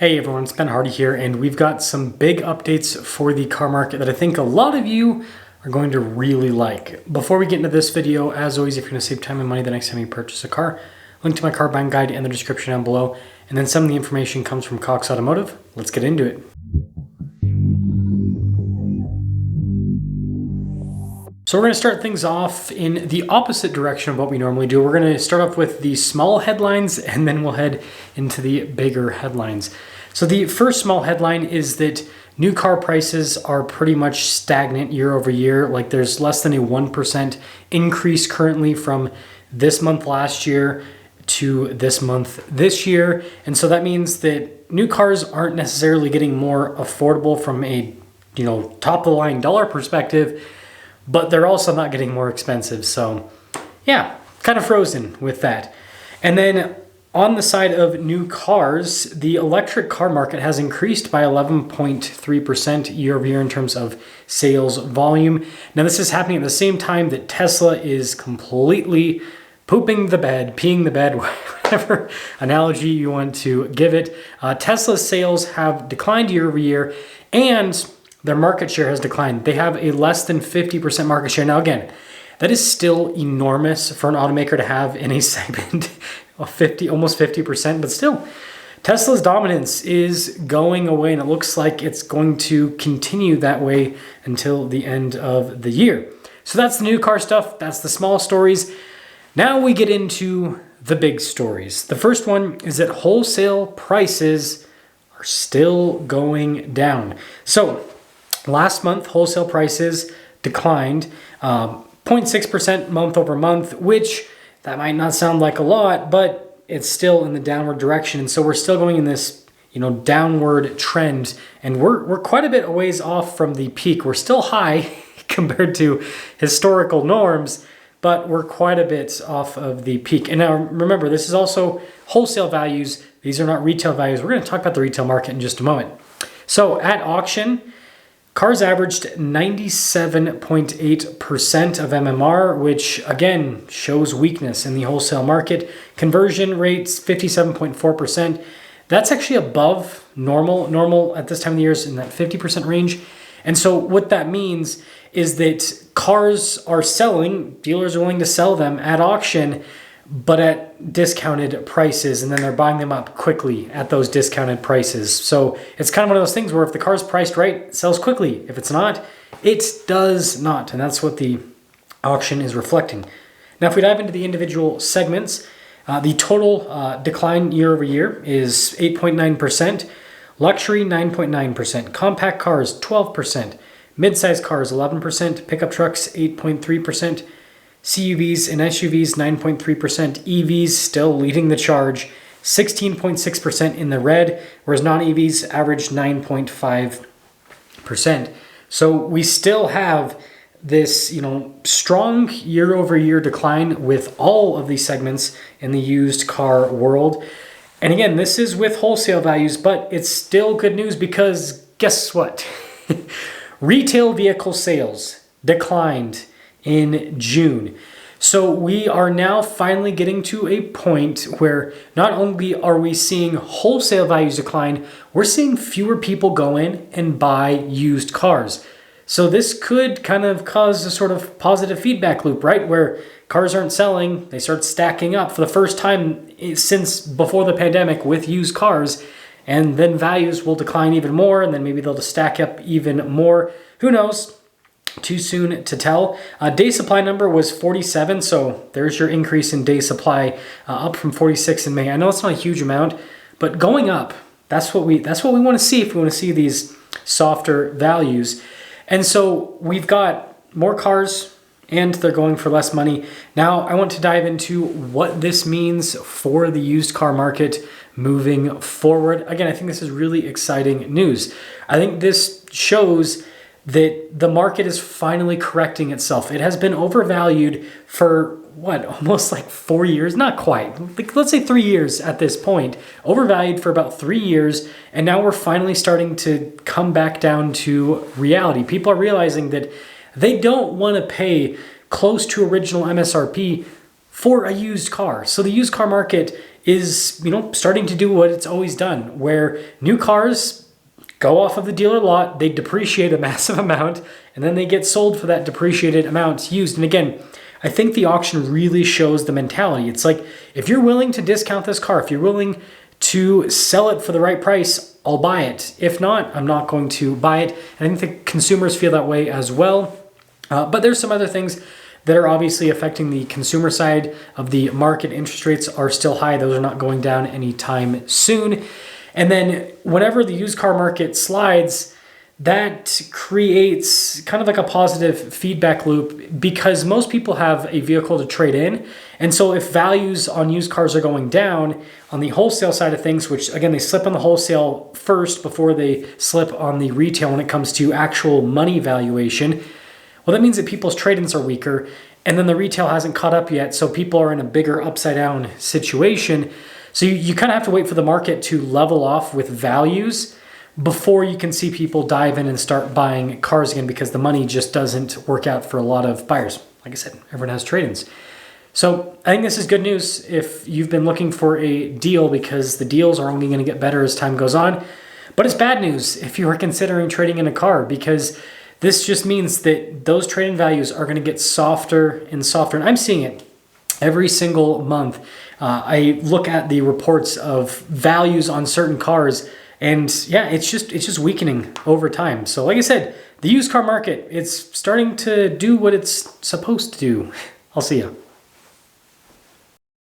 Hey everyone, it's Ben Hardy here, and we've got some big updates for the car market that I think a lot of you are going to really like. Before we get into this video, as always, if you're going to save time and money the next time you purchase a car, link to my car buying guide in the description down below, and then some of the information comes from Cox Automotive. Let's get into it. So we're going to start things off in the opposite direction of what we normally do. We're going to start off with the small headlines, and then we'll head into the bigger headlines. So the first small headline is that new car prices are pretty much stagnant year over year. Like there's less than a 1% increase currently from this month last year to this month this year. And so that means that new cars aren't necessarily getting more affordable from a, top of the line dollar perspective, but they're also not getting more expensive. So yeah, kind of frozen with that. And then on the side of new cars, the electric car market has increased by 11.3% year over year in terms of sales volume. Now this is happening at the same time that Tesla is completely pooping the bed, peeing the bed, whatever analogy you want to give it. Tesla's sales have declined year over year, and their market share has declined. They have a less than 50% market share. Now again, that is still enormous for an automaker to have in a segment of almost 50%, but still, Tesla's dominance is going away, and it looks like it's going to continue that way until the end of the year. So that's the new car stuff. That's the small stories. Now we get into the big stories. The first one is that wholesale prices are still going down. So last month, wholesale prices declined 0.6% month over month, which that might not sound like a lot, but it's still in the downward direction. And so we're still going in this, downward trend, and we're quite a bit a ways off from the peak. We're still high compared to historical norms, but we're quite a bit off of the peak. And now remember, this is also wholesale values. These are not retail values. We're going to talk about the retail market in just a moment. So at auction, cars averaged 97.8% of MMR, which again shows weakness in the wholesale market. Conversion rates 57.4%. That's actually above normal. Normal at this time of the year is in that 50% range. And so what that means is that cars are selling, dealers are willing to sell them at auction, but at discounted prices, and then they're buying them up quickly at those discounted prices. So it's kind of one of those things where if the car's priced right, it sells quickly. If it's not, it does not. And that's what the auction is reflecting. Now, if we dive into the individual segments, the total decline year over year is 8.9%, luxury 9.9%, compact cars 12%, mid-size cars 11%, pickup trucks 8.3%, CUVs and SUVs 9.3%, EVs still leading the charge, 16.6% in the red, whereas non-EVs averaged 9.5%. So we still have this, strong year-over-year decline with all of these segments in the used car world. And again, this is with wholesale values, but it's still good news because guess what? Retail vehicle sales declined in June. So we are now finally getting to a point where not only are we seeing wholesale values decline, we're seeing fewer people go in and buy used cars. So this could kind of cause a sort of positive feedback loop, right? Where cars aren't selling, they start stacking up for the first time since before the pandemic with used cars, and then values will decline even more, and then maybe they'll just stack up even more. Who knows? Too soon to tell. Day supply number was 47, so there's your increase in day supply, up from 46 in May. I know it's not a huge amount, but going up, that's what we want to see if we want to see these softer values. And so we've got more cars, and they're going for less money. Now I want to dive into what this means for the used car market moving forward. Again, I think this is really exciting news. I think this shows that the market is finally correcting itself. It has been overvalued for almost like 4 years? Not quite. Let's say 3 years at this point. Overvalued for about 3 years, and now we're finally starting to come back down to reality. People are realizing that they don't want to pay close to original MSRP for a used car. So the used car market is, starting to do what it's always done, where new cars go off of the dealer lot, they depreciate a massive amount, and then they get sold for that depreciated amount used. And again, I think the auction really shows the mentality. It's like, if you're willing to discount this car, if you're willing to sell it for the right price, I'll buy it. If not, I'm not going to buy it. And I think the consumers feel that way as well. But there's some other things that are obviously affecting the consumer side of the market. Interest rates are still high. Those are not going down anytime soon. And then whenever the used car market slides, that creates kind of like a positive feedback loop, because most people have a vehicle to trade in. And so if values on used cars are going down on the wholesale side of things, which again, they slip on the wholesale first before they slip on the retail when it comes to actual money valuation, well, that means that people's trade-ins are weaker, and then the retail hasn't caught up yet. So people are in a bigger upside down situation. So you kind of have to wait for the market to level off with values before you can see people dive in and start buying cars again, because the money just doesn't work out for a lot of buyers. Like I said, everyone has trade-ins. So I think this is good news if you've been looking for a deal, because the deals are only going to get better as time goes on. But it's bad news if you are considering trading in a car, because this just means that those trade-in values are going to get softer and softer. And I'm seeing it every single month. I look at the reports of values on certain cars, and yeah, it's just weakening over time. So like I said, the used car market, it's starting to do what it's supposed to do. I'll see you.